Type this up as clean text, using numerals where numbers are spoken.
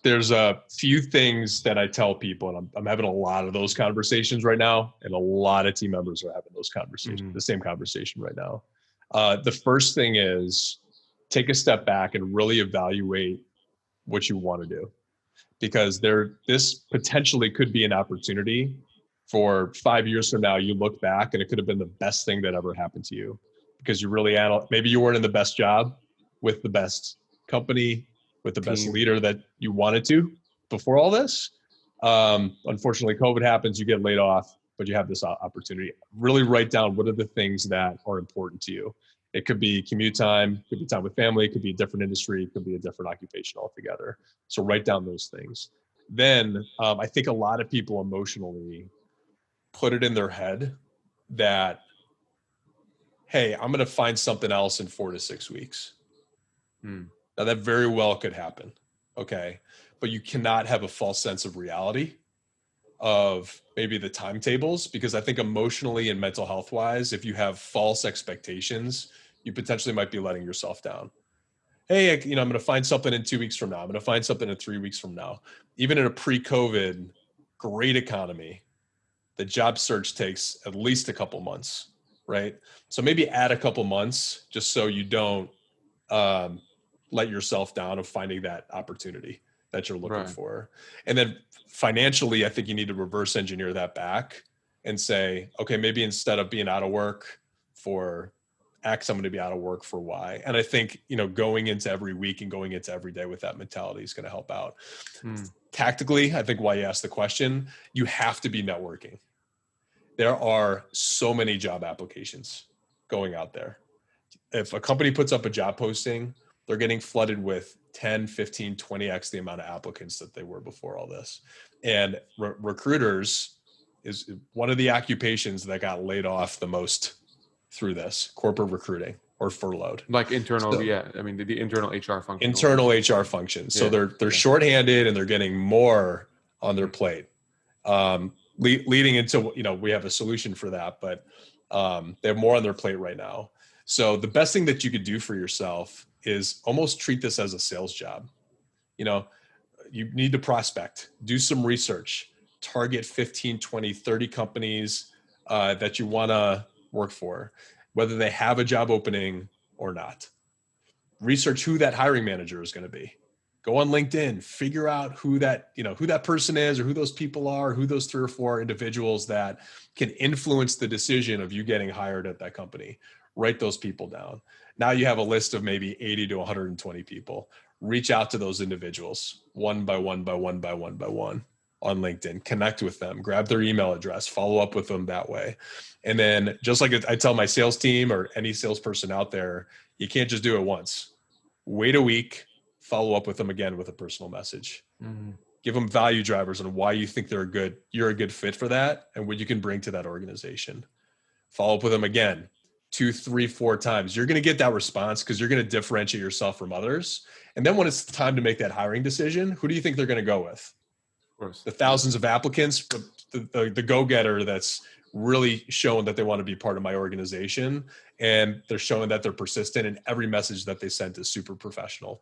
there's a few things that I tell people, and I'm having a lot of those conversations right now, and a lot of team members are having those conversations, the same conversation right now. The first thing is take a step back and really evaluate what you want to do, because this potentially could be an opportunity for 5 years from now. You look back and it could have been the best thing that ever happened to you, because you really maybe you weren't in the best job with the best company, with the best leader that you wanted to before all this. Unfortunately, COVID happens, you get laid off, but you have this opportunity. Really write down what are the things that are important to you. It could be commute time, could be time with family, it could be a different industry, it could be a different occupation altogether. So write down those things. Then I think a lot of people emotionally put it in their head that, hey, I'm going to find something else in 4 to 6 weeks. Now that very well could happen. Okay. But you cannot have a false sense of reality of maybe the timetables, because I think emotionally and mental health wise, if you have false expectations, you potentially might be letting yourself down. Hey, I'm going to find something in 2 weeks from now. I'm going to find something in 3 weeks from now. Even in a pre-COVID great economy, the job search takes at least a couple months, right? So maybe add a couple months just so you don't let yourself down of finding that opportunity that you're looking for. And then financially, I think you need to reverse engineer that back and say, okay, maybe instead of being out of work for X, I'm going to be out of work for Y. And I think, going into every week and going into every day with that mentality is going to help out. Tactically, I think why you asked the question, you have to be networking. There are so many job applications going out there. If a company puts up a job posting, they're getting flooded with 10, 15, 20x the amount of applicants that they were before all this. And recruiters is one of the occupations that got laid off the most through this, corporate recruiting or furloughed. Like internal, the internal HR function. Internal HR functions. So they're shorthanded and they're getting more on their plate. Leading into, we have a solution for that, but they have more on their plate right now. So the best thing that you could do for yourself is almost treat this as a sales job. You need to prospect, do some research, target 15, 20, 30 companies that you want to work for, whether they have a job opening or not. Research who that hiring manager is going to be. Go on LinkedIn, figure out who that person is, or who those people are, who those 3 or 4 individuals that can influence the decision of you getting hired at that company. Write those people down. Now you have a list of maybe 80 to 120 people. Reach out to those individuals one by one on LinkedIn. Connect with them, grab their email address, follow up with them that way. And then just like I tell my sales team or any salesperson out there, you can't just do it once. Wait a week, follow up with them again with a personal message. Give them value drivers on why you think you're a good fit for that and what you can bring to that organization. Follow up with them again, 2, 3, 4 times. You're going to get that response because you're going to differentiate yourself from others. And then when it's time to make that hiring decision, who do you think they're going to go with? Of course. The thousands of applicants, but the go-getter that's really showing that they want to be part of my organization, and they're showing that they're persistent, and every message that they sent is super professional.